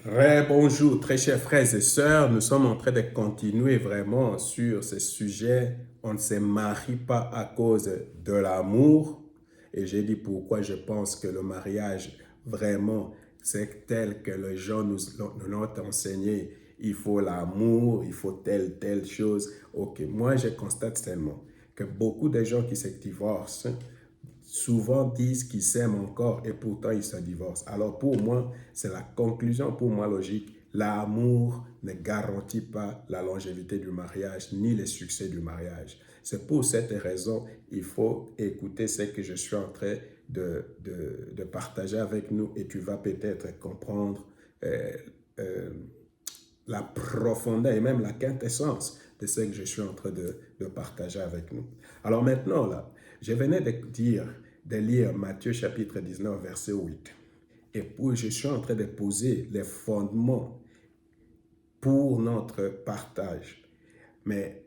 Bonjour, très chers frères et sœurs. Nous sommes en train de continuer vraiment sur ce sujet. On ne se marie pas à cause de l'amour. Et j'ai dit pourquoi je pense que le mariage, vraiment, c'est tel que les gens nous l'ont enseigné. Il faut l'amour, il faut telle chose. Ok, moi je constate seulement que beaucoup de gens qui se divorcent souvent disent qu'ils s'aiment encore et pourtant ils se divorcent. Alors pour moi, c'est la conclusion pour moi logique. L'amour ne garantit pas la longévité du mariage ni le succès du mariage. C'est pour cette raison il faut écouter ce que je suis en train de partager avec nous et tu vas peut-être comprendre euh, euh, la profondeur et même la quintessence de ce que je suis en train de partager avec nous. Alors maintenant, là, je venais de lire Matthieu chapitre 19, verset 8. Et puis, je suis en train de poser les fondements pour notre partage. Mais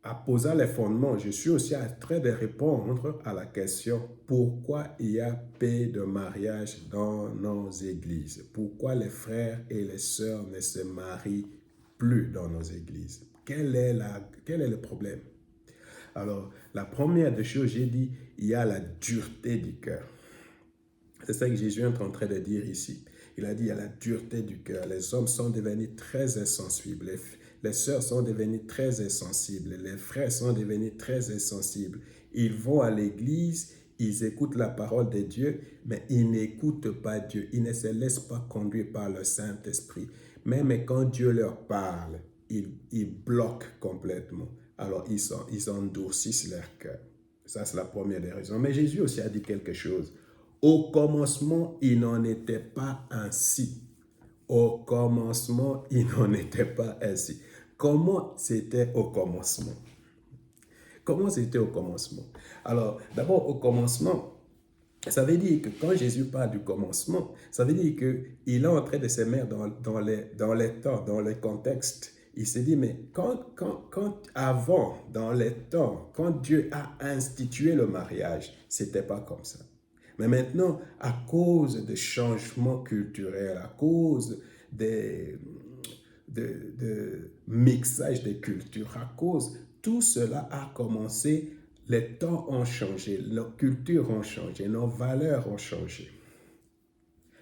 en posant les fondements, je suis aussi en train de répondre à la question pourquoi il y a peu de mariage dans nos églises? Pourquoi les frères et les sœurs ne se marient plus dans nos églises? Quel est le problème? Alors, la première des choses, j'ai dit, il y a la dureté du cœur. C'est ça que Jésus est en train de dire ici. Il a dit, il y a la dureté du cœur. Les hommes sont devenus très insensibles. Les sœurs sont devenues très insensibles. Les frères sont devenus très insensibles. Ils vont à l'église, ils écoutent la parole de Dieu, mais ils n'écoutent pas Dieu. Ils ne se laissent pas conduire par le Saint-Esprit. Même quand Dieu leur parle, ils bloquent complètement. Alors, ils endurcissent leur cœur. Ça, c'est la première des raisons. Mais Jésus aussi a dit quelque chose. Au commencement, il n'en était pas ainsi. Au commencement, il n'en était pas ainsi. Comment c'était au commencement? Comment c'était au commencement? Alors, d'abord, au commencement, ça veut dire que quand Jésus parle du commencement, ça veut dire qu'il est en train de se mettre dans les temps, dans le contexte. Il s'est dit, mais avant, dans les temps, quand Dieu a institué le mariage, c'était pas comme ça. Mais maintenant, à cause des changements culturels, à cause des, de mixage des cultures, à cause, tout cela a commencé, les temps ont changé, nos cultures ont changé, nos valeurs ont changé.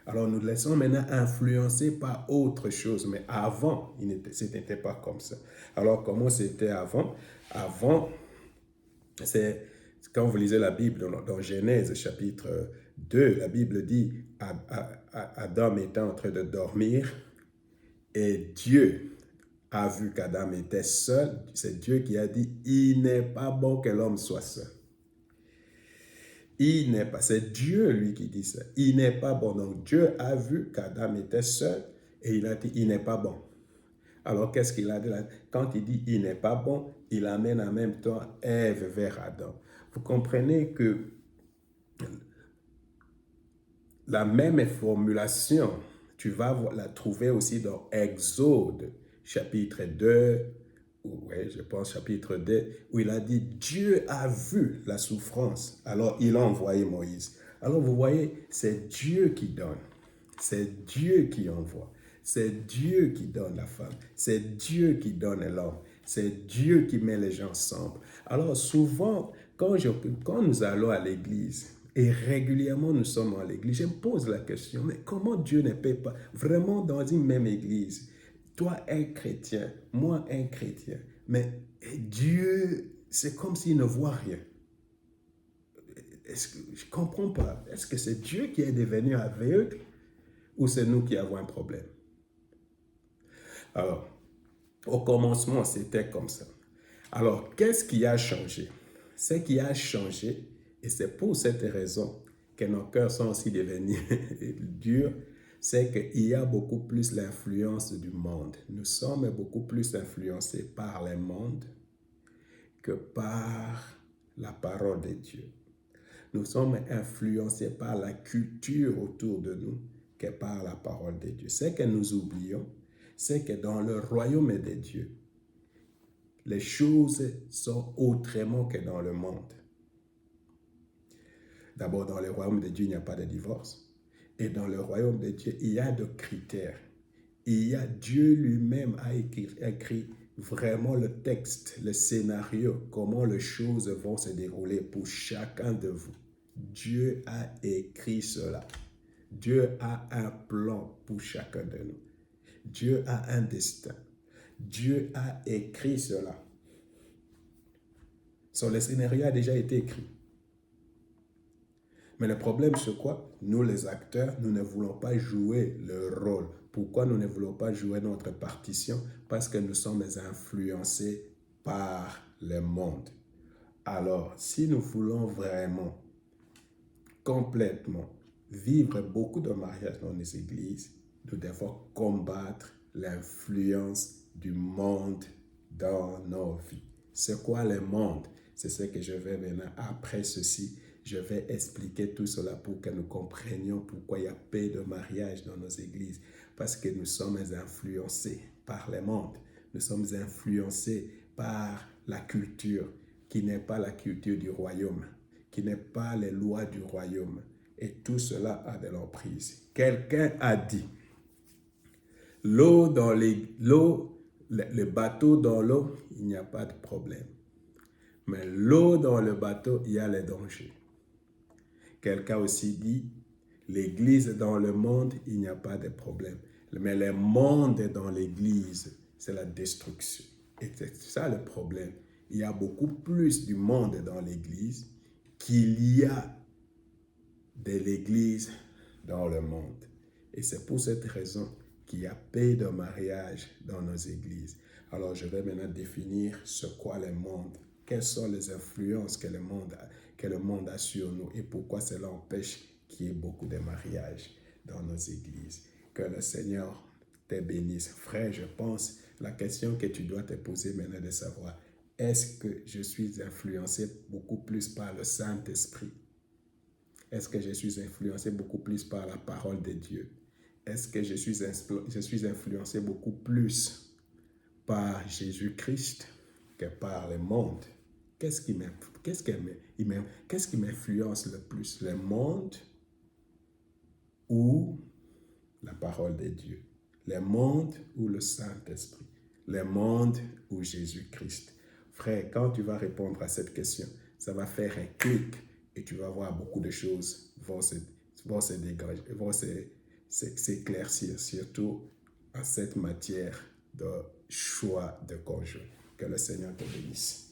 Alors nous laissons maintenant influencer par autre chose, mais avant, ce n'était pas comme ça. Alors comment c'était avant? Avant, c'est quand vous lisez la Bible dans Genèse chapitre 2, la Bible dit Adam était en train de dormir et Dieu a vu qu'Adam était seul. C'est Dieu qui a dit il n'est pas bon que l'homme soit seul. Il n'est pas, c'est Dieu lui qui dit ça. Il n'est pas bon. Donc Dieu a vu qu'Adam était seul et il a dit il n'est pas bon. Alors qu'est-ce qu'il a dit là? Quand il dit il n'est pas bon, il amène en même temps Ève vers Adam. Vous comprenez que la même formulation, tu vas la trouver aussi dans Exode chapitre 2, ouais, je pense chapitre 2, où il a dit Dieu a vu la souffrance, alors il a envoyé Moïse. Alors vous voyez, c'est Dieu qui donne, c'est Dieu qui envoie, c'est Dieu qui donne la femme, c'est Dieu qui donne l'homme, c'est Dieu qui met les gens ensemble. Alors souvent, quand nous allons à l'église, et régulièrement nous sommes à l'église, je me pose la question, mais comment Dieu ne peut pas, vraiment dans une même église, toi un chrétien, moi un chrétien, mais Dieu, c'est comme s'il ne voit rien. Je ne comprends pas. Est-ce que c'est Dieu qui est devenu aveugle ou c'est nous qui avons un problème? Alors, au commencement, c'était comme ça. Alors, qu'est-ce qui a changé? Ce qui a changé, et c'est pour cette raison que nos cœurs sont aussi devenus durs, c'est qu'il y a beaucoup plus l'influence du monde. Nous sommes beaucoup plus influencés par le monde que par la parole de Dieu. Nous sommes influencés par la culture autour de nous que par la parole de Dieu. Ce que nous oublions, c'est que dans le royaume de Dieu, les choses sont autrement que dans le monde. D'abord, dans le royaume de Dieu, il n'y a pas de divorce. Et dans le royaume de Dieu, il y a des critères. Dieu lui-même a écrit vraiment le texte, le scénario, comment les choses vont se dérouler pour chacun de vous. Dieu a écrit cela. Dieu a un plan pour chacun de nous. Dieu a un destin. Dieu a écrit cela. Le scénario a déjà été écrit. Mais le problème, c'est quoi? Nous, les acteurs, nous ne voulons pas jouer le rôle. Pourquoi nous ne voulons pas jouer notre partition? Parce que nous sommes influencés par le monde. Alors, si nous voulons vraiment, complètement, vivre beaucoup de mariages dans les églises, nous devons combattre l'influence du monde dans nos vies. C'est quoi le monde? C'est ce que je vais maintenant, après ceci, je vais expliquer tout cela pour que nous comprenions pourquoi il y a peu de mariages dans nos églises. Parce que nous sommes influencés par le monde. Nous sommes influencés par la culture qui n'est pas la culture du royaume, qui n'est pas les lois du royaume. Et tout cela a de l'emprise. Quelqu'un a dit, le bateau dans l'eau, il n'y a pas de problème. Mais l'eau dans le bateau, il y a les dangers. Quelqu'un aussi dit, l'église dans le monde, il n'y a pas de problème. Mais le monde dans l'église, c'est la destruction. Et c'est ça le problème. Il y a beaucoup plus du monde dans l'église qu'il y a de l'église dans le monde. Et c'est pour cette raison qu'il y a peu de mariages dans nos églises. Alors, je vais maintenant définir ce qu'est le monde. Quelles sont les influences que le monde a sur nous et pourquoi cela empêche qu'il y ait beaucoup de mariages dans nos églises. Que le Seigneur te bénisse. Frère, je pense, la question que tu dois te poser maintenant est de savoir, est-ce que je suis influencé beaucoup plus par le Saint-Esprit? Est-ce que je suis influencé beaucoup plus par la parole de Dieu? Est-ce que je suis influencé beaucoup plus par Jésus-Christ que par le monde? Qu'est-ce qui m'influence le plus? Le monde ou la parole de Dieu? Le monde ou le Saint-Esprit? Le monde ou Jésus-Christ? Frère, quand tu vas répondre à cette question, ça va faire un clic et tu vas voir beaucoup de choses vont se dégager, vont s'éclaircir, surtout en cette matière de choix de conjoint. Que le Seigneur te bénisse.